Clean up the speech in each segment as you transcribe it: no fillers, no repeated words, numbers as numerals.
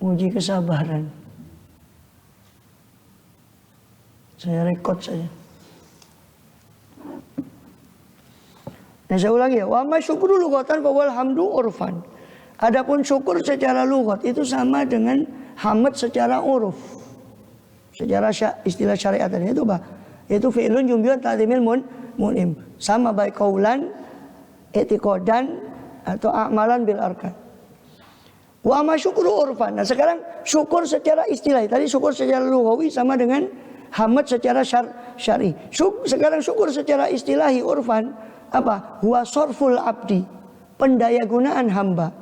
Uji kesabaran. Saya rekod saja. Nah, saya ulangi ya. Wa ma syukru lughatan fa wal hamdu urfan. Adapun syukur secara lughat itu sama dengan hamd secara uruf. Secara istilah syariat tadi itu apa? Itu fi'lun jumbiun ta'zimil mun'im. Sama baik qaulan, i'tiqadan atau amalan bil arkan. Wa ma syukru urfan. Nah, sekarang syukur secara istilah. Tadi syukur secara lughawi sama dengan hamd secara syar'i. Sekarang syukur secara istilahi urfan apa? Huwa sorful abdi, pendayagunaan hamba.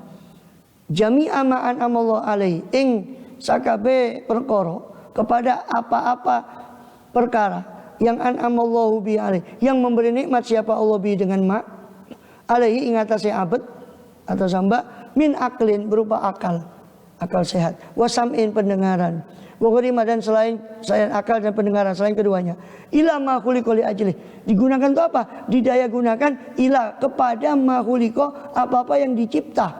Jami'a ma'an amallahu alaihi ing sakabe perkara kepada apa-apa perkara yang an'amallahu bi alaihi, yang memberi nikmat siapa Allah bi dengan alaihi ing atase abad atau hamba min aklin berupa akal sehat, wasam'in pendengaran, wa ghirima dan selain akal dan pendengaran selain keduanya, ila ma khuliqa li ajli, digunakan untuk apa? Didaya gunakan ila kepada ma khuliqa, apa-apa yang dicipta,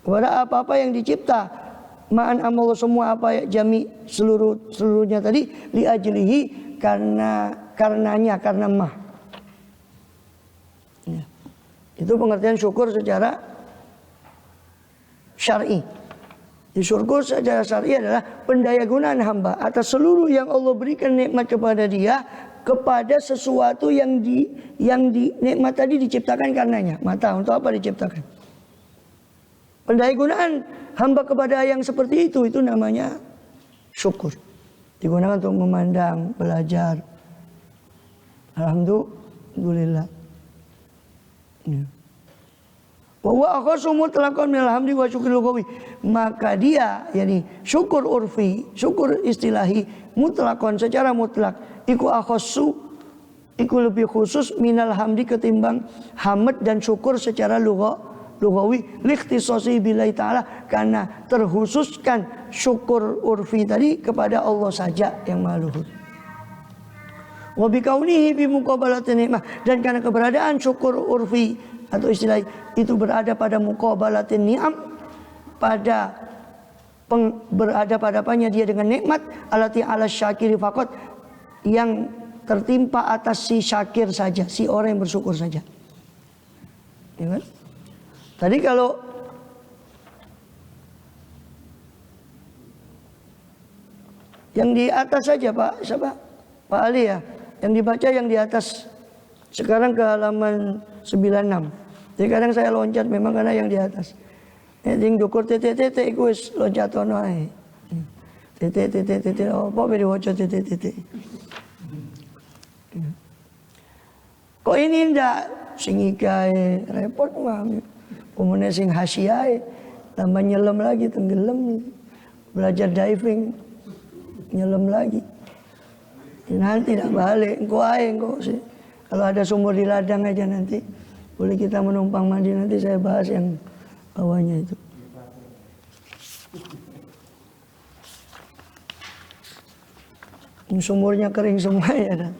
kepada apa-apa yang dicipta, ma'an amal semua apa ya, jami seluruhnya tadi li ajlihi karenanya karena mah. Ya. Itu pengertian syukur secara syar'i. Syukur secara syar'i adalah pendayagunaan hamba atas seluruh yang Allah berikan nikmat kepada dia, kepada sesuatu yang nikmat tadi diciptakan karenanya. Mata untuk apa diciptakan? Pendayagunaan hamba kepada yang seperti itu namanya syukur. Digunakan untuk memandang, belajar. Alhamdulillah. Ya. Wa huwa akhasu mutlaqan minal hamdi wa syukril lughawi. Maka dia yakni syukur urfi, syukur istilahi mutlaqan secara mutlak iku akhasu, iku lebih khusus minal hamdi ketimbang hamd dan syukur secara lughawi likhtisasi billahi ta'ala, karena terkhususkan syukur urfi tadi kepada Allah saja yang Maha Luhur. Wa bikaunihi bi muqabalatin nikmah, dan karena keberadaan syukur urfi atau istilah itu berada pada muqabalatin ni'am, pada berhadapan-hadapannya dia dengan nikmat, alati ala syakiri faqat, yang tertimpa atas si syakir saja, si orang yang bersyukur saja. Ya kan? Tadi kalau yang di atas saja Pak, siapa? Pak Ali ya, yang dibaca yang di atas. Sekarang ke halaman 96. Jadi kadang saya loncat memang karena yang di atas. Yang dukur titik-titik iku wis loncatono ae. Titik-titik apa beda waca titik-titik. Kok ini ndak sing ikae repot mah. Kemudian sing hasyiae tambah nyelam lagi, tenggelam. Belajar diving nyelam lagi. Nanti tidak balik, engkau sih. Kalau ada sumur di ladang aja nanti boleh kita menumpang mandi, nanti saya bahas yang bawahnya itu. Sumurnya kering semua ya.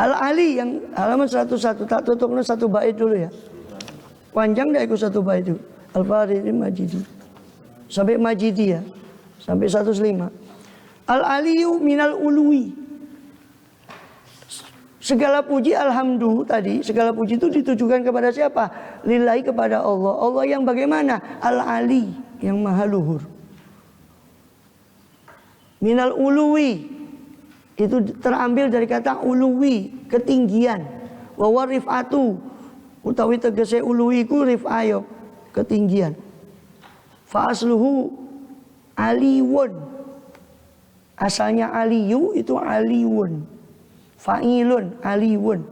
Al-Ali yang halaman 101, tak tutupnya satu bait dulu ya. Panjang dah ikut satu bait itu. Al-Faridi Majidi. Sampai Majidi ya. Sampai 105. Al-aliyu minal uluwi. Segala puji alhamdulillah tadi, segala puji itu ditujukan kepada siapa? Lillahi, kepada Allah. Allah yang bagaimana? Al-ali, yang maha luhur. Minal uluwi, itu terambil dari kata uluwi, ketinggian. Wa warifatu, utawi tegese uluwi ku rifayo, ketinggian. Fa asluhu aliwun. Asalnya aliyu itu aliwun. Fa'ilun aliwun.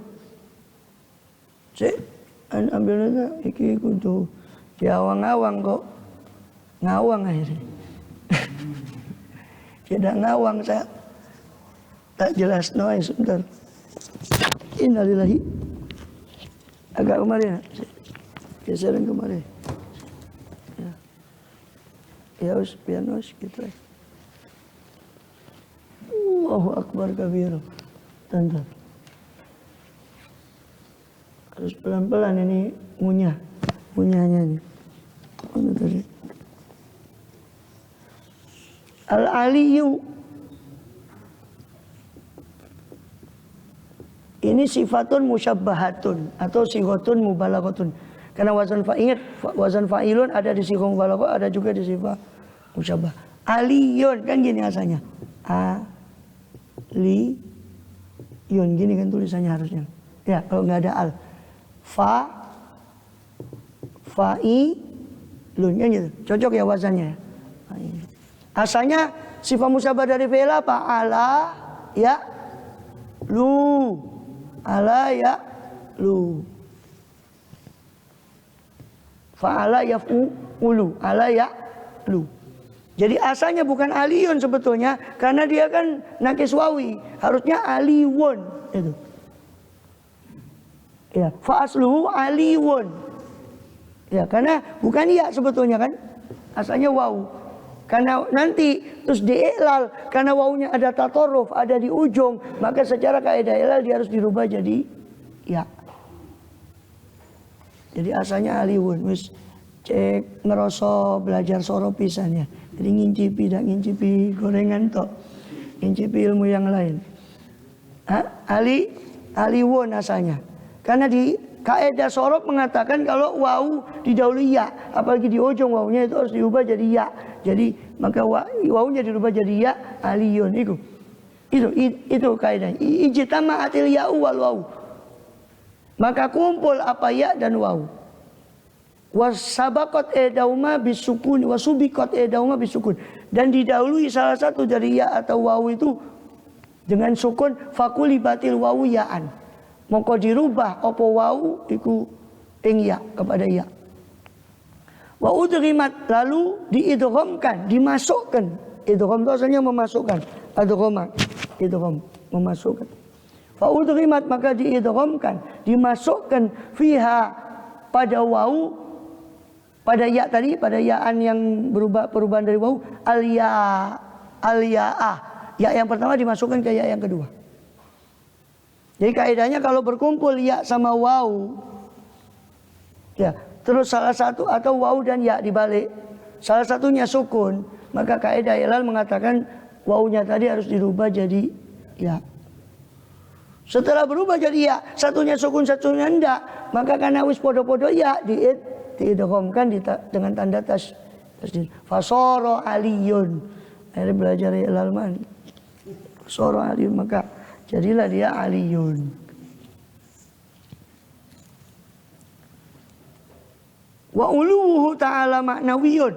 Cek ambilnya iki kudu diawang-awang kok. Ngawang akhirnya. Tidak ngawang saya. Tak jelas noy sebentar. Innalillahi. Agak kemarin. Geserin kemarin. Ya. Ya us pianos gitu. Allahu akbar kabir. Tanda. Harus pelan-pelan ini ngunyahnya nih. Mana tadi? Al-Aliyu. Ini sifatun musyabbahatun atau sighatun mubalaghatun. Karena wazan fa'ilun ada di sighah mubalaghah, ada juga di sifat musyabbah. Aliyun kan gini asalnya. Aliyun gini kan tulisannya harusnya. Ya, kalau nggak ada al. Fa'ilun kan gitu. Cocok ya wazannya. Asalnya sifat musyabbah dari fi'il apa? Ala ya lu. Ala ya lu. Fa'ala yaf'ulu. Ala ya lu. Jadi asalnya bukan aliyun sebetulnya karena dia kan nakis wawi. Harusnya aliwon itu. Ya, fa'asluhu aliwon. Ya, karena bukan ya sebetulnya kan. Asalnya waw. Karena nanti terus diiklal karena wawunya ada tatoruf, ada di ujung, maka secara kaidah ilal dia harus dirubah jadi ya. Jadi asalnya aliwun, wis cek ngerasa belajar soro pisan ya. Jadi ngincipi gorengan tok. Ngincipi ilmu yang lain. Aliwun asalnya. Karena di kaidah sorof mengatakan kalau wawu didahului ya, apalagi di ujung wawunya itu harus diubah jadi ya. Jadi maka wawunya dirubah jadi ya aliyun itu kaidah. Ijtama'atil ya'u wal wawu. Maka kumpul apa ya dan wawu. Wasabaqat edauma bisukun wasubiqat edauma bisukun. Dan didahului salah satu dari ya atau wawu itu dengan sukun fakulibatil wawu ya'an. Maka dirubah apa wawu iku ing ya kepada ya. Wa udghimat lalu diidghamkan, dimasukkan. Idgham itu asalnya memasukkan. Adghama idgham memasukkan. Fa udghimat maka diidghamkan, dimasukkan fiha pada wawu, pada ya tadi, pada yaan yang berubah perubahan dari wawu al-ya'ah. Ya yang pertama dimasukkan ke ya yang kedua. Jadi kaidahnya kalau berkumpul ya sama wawu ya, terus salah satu atau wawu dan ya dibalik, salah satunya sukun, maka kaidah ilal mengatakan wawunya tadi harus dirubah jadi ya. Setelah berubah jadi ya, satunya sukun satunya enggak, maka karena wis podo-podo ya diidghamkan dengan tanda tasdid. Fasara aliyun. Akhirnya belajar ilal man. Fasara aliyun maka jadilah dia aliyun. Wa uluhu ta'ala maknawiyun.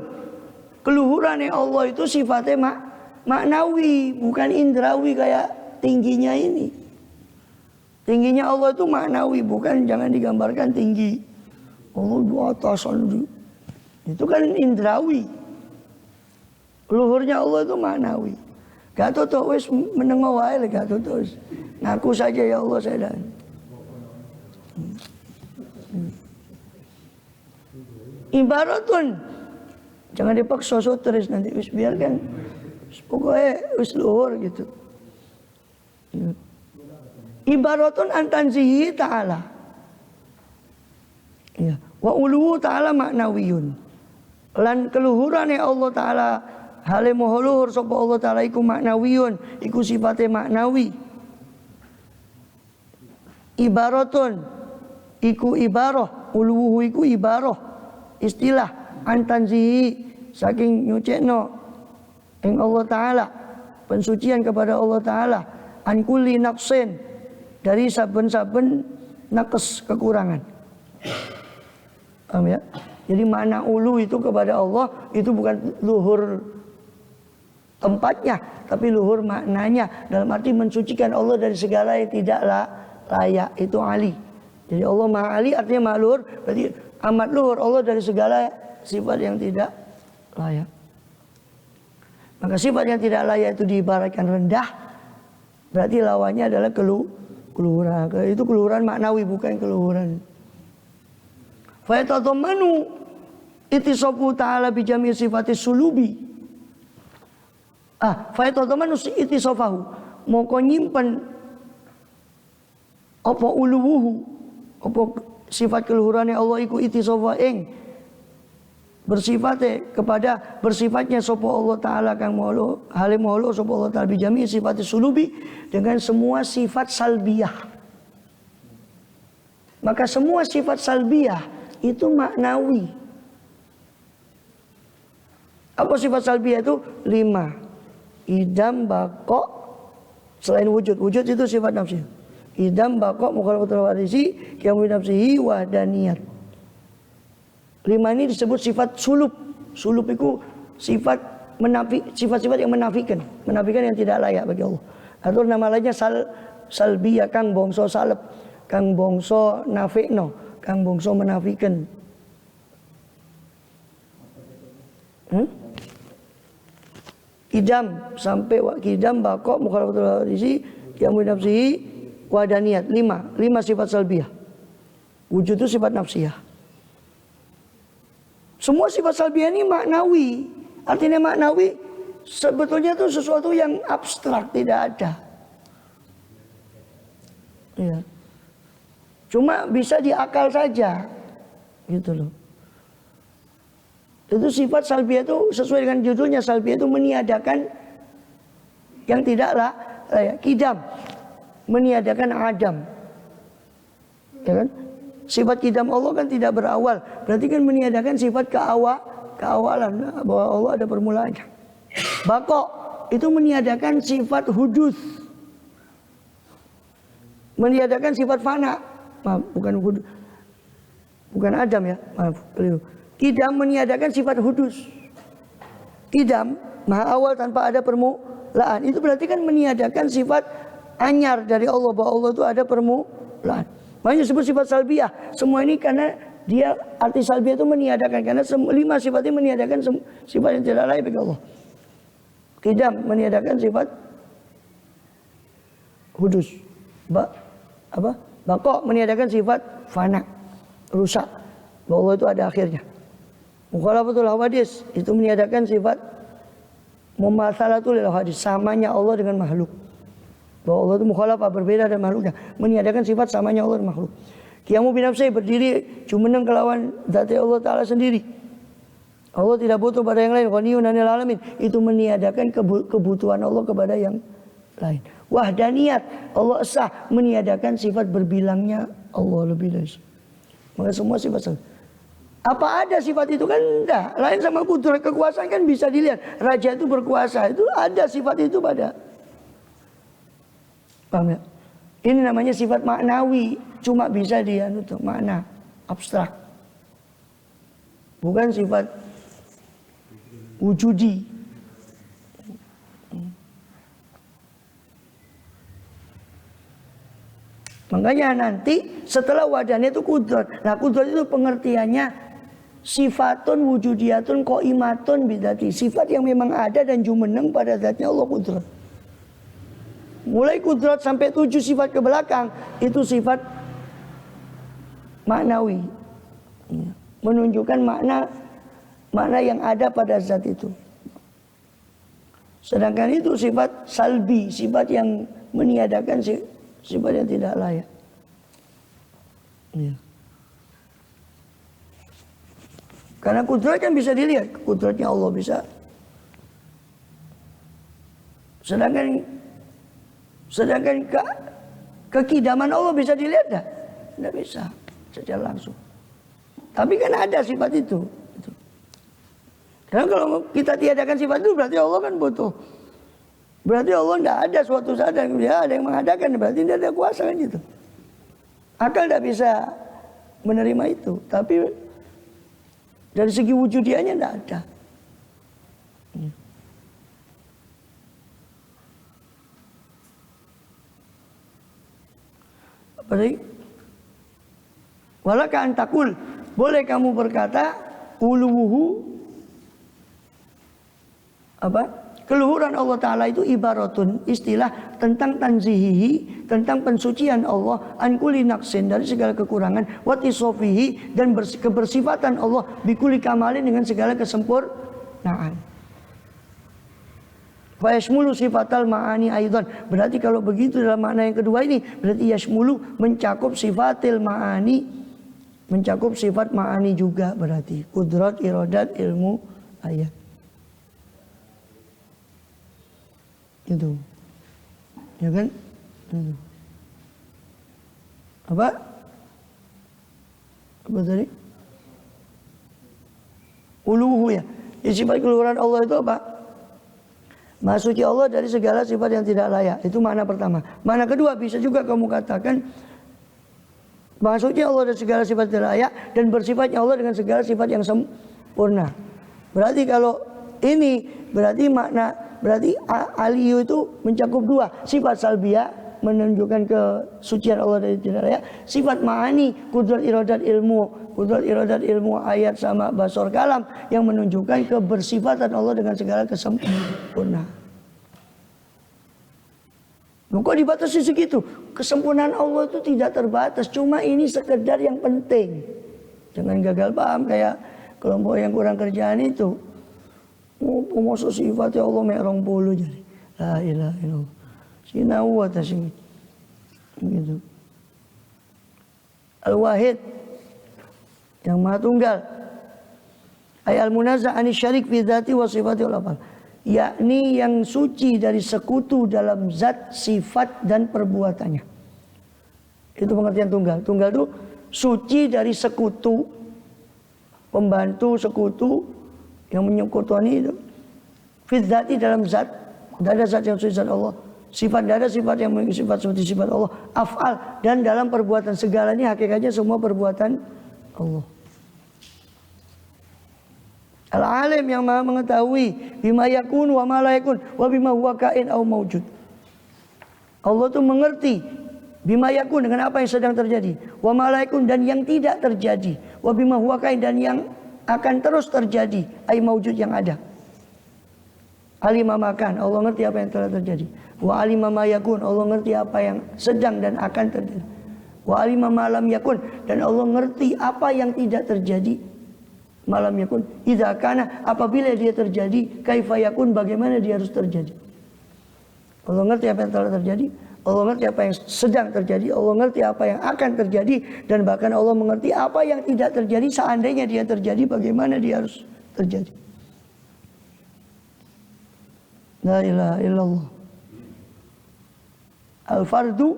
Keluhuran Allah itu sifatnya maknawi, bukan indrawi kayak tingginya ini. Tingginya Allah itu maknawi, bukan jangan digambarkan tinggi. Allah di atas. Itu kan indrawi. Luhurnya Allah itu maknawi. Gak tutup wis menengok wae gak tutup. Ngaku saja ya Allah saya dan. Ibaratun. Jangan dipaksa terus nanti wis biarkan. Pokoknya wis luhur gitu. Ibaratun antanzihi ta'ala. Ya, wa uluhu ta'ala maknawiyun. Lan keluhurane Allah taala hale moho luhur sapa Allah taala iku maknawiyun, iku sifate maknawi. Ibaratun iku ibarah, uluhu iku ibarah. Istilah antanzihi saking nyucekno ing Allah taala, pensucian kepada Allah taala, an kulli naqsin dari saben-saben nakes kekurangan. Paham ya? Jadi makna ulu itu kepada Allah itu bukan luhur tempatnya, tapi luhur maknanya. Dalam arti mensucikan Allah dari segala yang tidak layak, itu ali. Jadi Allah maha ali artinya maha luhur, berarti amat luhur Allah dari segala sifat yang tidak layak. Maka sifat yang tidak layak itu diibaratkan rendah, berarti lawannya adalah keluhuran. Itu keluhuran maknawi, bukan keluhuran. Fa yatadammanu ittisafu ta'ala bi jami' sifati sulubi. Fa yatadammanu ittisafahu. Moko nyimpen apa uluwuhu, apa sifat keluhurannya Allah iku ittisafa ing bersifatnya sapa Allah taala kang maulo halim maulo sapa Allah taala bijami sifat sulubi dengan semua sifat salbiyah. Maka semua sifat salbiyah itu maknawi. Apa sifat salbiyah itu? 5. Idam, baqo, selain wujud. Wujud itu sifat nafsi. Idam, baqo, mukhalafatul warisi, qiyamu nafsihi, wahdaniyat. 5 ini disebut sifat sulub. Sulub itu sifat-sifat yang menafikan yang tidak layak bagi Allah. Atau nama lainnya salbiyah, kang bongso salep, kang bongso nafikno, kang bongso menafikan. Idam sampai kidam baqo mukhalafatul warisi qiyamu nafsihi wahdaniyat. 5 sifat salbiyah. Wujud itu sifat nafsiyah. Semua sifat salbiyah ini maknawi. Artinya maknawi sebetulnya itu sesuatu yang abstrak, tidak ada. Ya. Cuma bisa diakal saja. Gitu loh. Itu sifat salbiyah itu sesuai dengan judulnya, salbiyah itu meniadakan yang tidaklah layak. Kidam meniadakan adam. Ya kan? Sifat kidam Allah kan tidak berawal. Berarti kan meniadakan sifat keawalan bahwa Allah ada permulaannya. Baqo itu meniadakan sifat hudus. Meniadakan sifat fana. Maaf, bukan adam ya. Maaf, keliru. Kidam meniadakan sifat hudus. Kidam maha awal tanpa ada permulaan. Itu berarti kan meniadakan sifat anyar dari Allah, bahwa Allah itu ada permulaan. Makanya disebut sifat salbiyah. Semua ini karena dia arti salbiyah itu meniadakan, karena 5 sifat ini meniadakan sifat yang tidak layak bagi Allah. Kidam meniadakan sifat hudus. Baqo meniadakan sifat fana, rusak, bahwa Allah itu ada akhirnya. Mukhalafatul hawadis itu meniadakan sifat mumatsalatul hawadis, samanya Allah dengan makhluk. Bahwa Allah itu mukhalafah, berbeda dari makhluknya, meniadakan sifat samanya Allah dan makhluk. Qiyamu binafsi, berdiri jumeneng kelawan zat Allah Ta'ala sendiri. Allah tidak butuh pada yang lain. Ghaniyun 'anil alamin, itu meniadakan kebutuhan Allah kepada yang lain. Wahdaniyat, Allah esa, meniadakan sifat berbilangnya Allah lebih dari itu. Maka semua sifat. Apa ada sifat itu? Kan enggak. Lain sama kudrat, kekuasaan kan bisa dilihat. Raja itu berkuasa, itu ada sifat itu pada. Paham ya? Ini namanya sifat maknawi, cuma bisa untuk makna abstrak. Bukan sifat wujudi. Makanya nanti setelah wadahnya itu kudrat. Nah, kudrat itu pengertiannya sifatun wujudiyatun qaimatun bidati. Sifat yang memang ada dan jumeneng pada zatnya Allah, kudrat. Mulai kudrat sampai 7 sifat ke belakang itu sifat maknawi, menunjukkan makna yang ada pada zat itu. Sedangkan itu sifat salbi, sifat yang meniadakan sifat yang tidak layak. Karena kudrat kan bisa dilihat, kudratnya Allah bisa. Sedangkan kekidaman Allah bisa dilihat dah? Tidak bisa secara langsung. Tapi kan ada sifat itu. Karena kalau kita tiadakan sifat itu berarti Allah kan butuh. Berarti Allah tidak ada suatu saat yang dia ada yang mengadakan, berarti tidak ada kuasa kan gitu. Akal tidak bisa menerima itu. Tapi dari segi wujudiannya tidak ada. Berarti walaka antakul, boleh kamu berkata uluhu keluhuran Allah Ta'ala itu ibaratun, istilah tentang tanzihihi, tentang pensucian Allah, ankuli naksin, dari segala kekurangan, watisofihi, dan kebersifatan Allah, bikuli kamalin, dengan segala kesempurnaan. Fa yashmulu sifatal ma'ani aidan. Berarti kalau begitu dalam makna yang kedua ini, berarti yashmulu mencakup sifatil ma'ani mencakup sifat ma'ani juga berarti. Kudrat, iradat, ilmu, ayat. Itu. Ya kan? Itu. Apa? Apa tadi? Uluhu ya. Sifat keluhuran Allah itu apa? Maha suci Allah dari segala sifat yang tidak layak. Itu makna pertama. Makna kedua bisa juga kamu katakan Maha suci Allah dari segala sifat yang tidak layak dan bersifatnya Allah dengan segala sifat yang sempurna. Berarti kalau ini berarti aliyu itu mencakup dua, sifat salbiyah menunjukkan kesucian Allah dari tidak layak, sifat ma'ani, kudrat iradat ilmu ayat sama basor kalam yang menunjukkan kebersifatan Allah dengan segala kesempurnaan. Kok dibatasi segitu? Kesempurnaan Allah itu tidak terbatas, cuma ini sekedar yang penting. Jangan gagal paham kayak kelompok yang kurang kerjaan itu. Masuk sifatnya Allah merong puluh jadi. La ilaha illallah. Sinau atas ini. Gitu. Al-Wahid yang Maha Tunggal. Al-Munazzah anis syarik fi dzati wa sifati wal afal. Yakni yang suci dari sekutu dalam zat, sifat dan perbuatannya. Itu pengertian tunggal. Tunggal itu suci dari sekutu, pembantu sekutu yang menyekutuani itu. Fi dzati dalam zat, tidak ada zat yang suci zat Allah. Sifat, tidak ada sifat yang memiliki sifat seperti sifat Allah. Af'al, dan dalam perbuatan segala ini hakikatnya semua perbuatan Allah. Al-alim yang maha mengetahui bima yakun wa ma la yakun wa bima huwa kain au maujud. Allah itu mengerti bima yakun dengan apa yang sedang terjadi, wa ma la yakun dan yang tidak terjadi, wa bima huwa kain dan yang akan terus terjadi, ai maujud yang ada. Alima makan, Allah ngerti apa yang telah terjadi. Wa alima ma yakun, Allah ngerti apa yang sedang dan akan terjadi. Wa alima ma lam yakun, dan Allah ngerti apa yang tidak terjadi. Malam yakun, idza kana, apabila dia terjadi, kaifa yakun, bagaimana dia harus terjadi. Allah ngerti apa yang telah terjadi, Allah ngerti apa yang sedang terjadi, Allah ngerti apa yang akan terjadi, dan bahkan Allah mengerti apa yang tidak terjadi. Seandainya dia terjadi, bagaimana dia harus terjadi. La ilaha illallah. Al-fardu,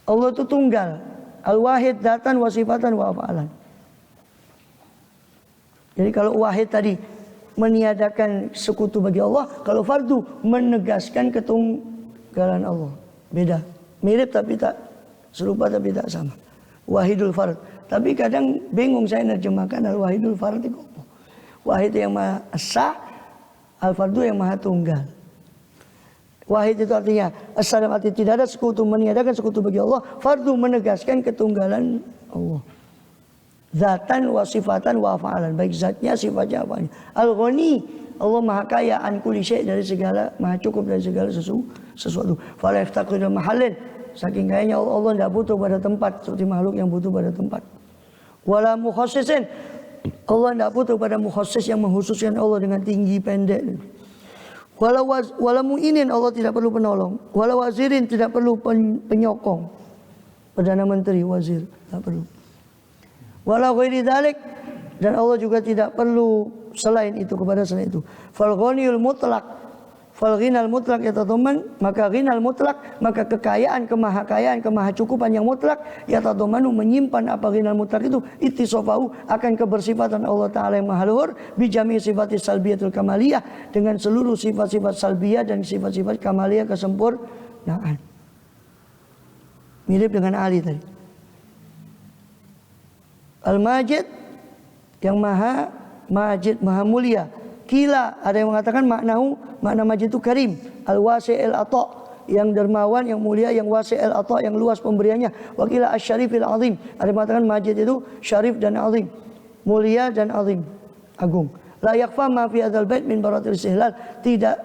Allah itu tunggal. Al-wahid datan wa sifatan wa af'alan. Jadi kalau wahid tadi meniadakan sekutu bagi Allah, kalau fardu menegaskan ketunggalan Allah. Beda, mirip tapi tak serupa tapi tak sama. Wahidul fard. Tapi kadang bingung saya nerjemahkan al-wahidul fard itu apa. Wahid yang maha esa, al-fardu yang maha tunggal. Wahid itu artinya esa dalam arti tidak ada sekutu, meniadakan sekutu bagi Allah. Fardu menegaskan ketunggalan Allah. Zatan wa sifatan wa fa'alan, baik zatnya sifatnya apanya. Al-Ghani, Allah maha kaya an kulli syai, dari segala, maha cukup dari segala sesuatu. Fala yaftaqiru mahallin, saking kayanya Allah tidak butuh pada tempat seperti makhluk yang butuh pada tempat. Wala mukhassisin, Allah tidak butuh pada mukhassis yang menghususkan Allah dengan tinggi pendek. Wala mu'inin, Allah tidak perlu penolong. Wala wazirin, tidak perlu penyokong. Perdana Menteri, wazir, tidak perlu. Wala ghairi dzalik, dan Allah juga tidak perlu selain itu, kepada selain itu. Fal ghaniyul mutlaq, fal ghinal mutlaq yatadamman, maka ghinal mutlaq, maka kekayaan, kemahacukupan yang mutlak yatadammanu, menyimpan apa ghinal mutlaq itu, ittisafahu, akan kebersifatan Allah Ta'ala yang maha luhur, bijami sifati salbiyatul kamaliyah, dengan seluruh sifat-sifat salbiyah dan sifat-sifat kamaliyah, kesempurnaan. Mirip dengan Ali tadi. Al-Majid, yang maha majid, maha mulia. Kila, ada yang mengatakan makna majid itu karim. Al-wasi'il ata', yang dermawan, yang mulia, yang wasi'il ata', yang luas pemberiannya. Wa kila asy-syarifil azim, ada yang mengatakan majid itu syarif dan azim, mulia dan azim, agung. La yakfa ma fi hadzal bait min baratil istihlal, tidak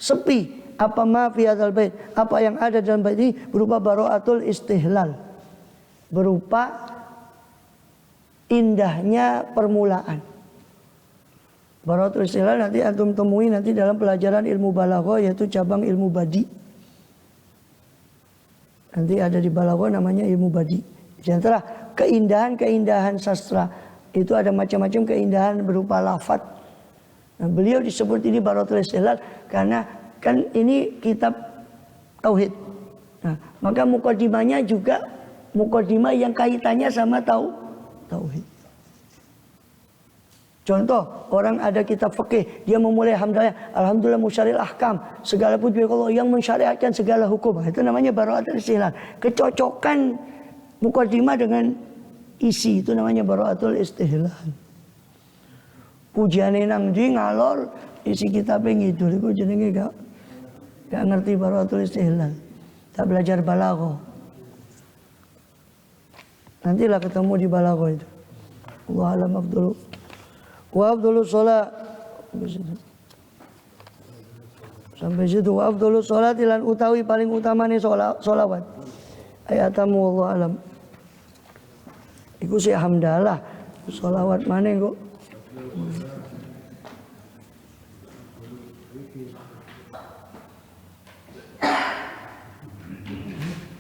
sepi apa ma fi hadzal bait, apa yang ada dalam bait ini berupa baraatul istihlal, berupa indahnya permulaan. Baraatul istihlal nanti antum temui nanti dalam pelajaran ilmu balaghah, yaitu cabang ilmu badi. Nanti ada di balaghah namanya ilmu badi. Di antara keindahan-keindahan sastra itu ada macam-macam keindahan berupa lafaz. Nah, beliau disebut ini Bara'atul Istihlal karena kan ini kitab tauhid. Nah, maka mukadimahnya juga mukadimah yang kaitannya sama tauhid. Contoh, orang ada kitab fikih, dia memulai alhamdulillah musyaril ahkam, segala puji Allah yang mensyariatkan segala hukum. Itu namanya Bara'atul Istihlal. Kecocokan mukadimah dengan isi itu namanya Bara'atul Istihlal. Pujiane nang ndi ngalor, isi kitabe ngidul iku jenenge gak ngerti Bara'atul Istihlal. Tak belajar balaghah. Nantilah ketemu di balaghah itu. Allah alam afdulu. Wa afdhalu shalah sampai situ. Wa afdhalu shalah lan utawi paling utamane sholawat ayatamu wallahu alam iku sih hamdalah. Sholawat maneh kok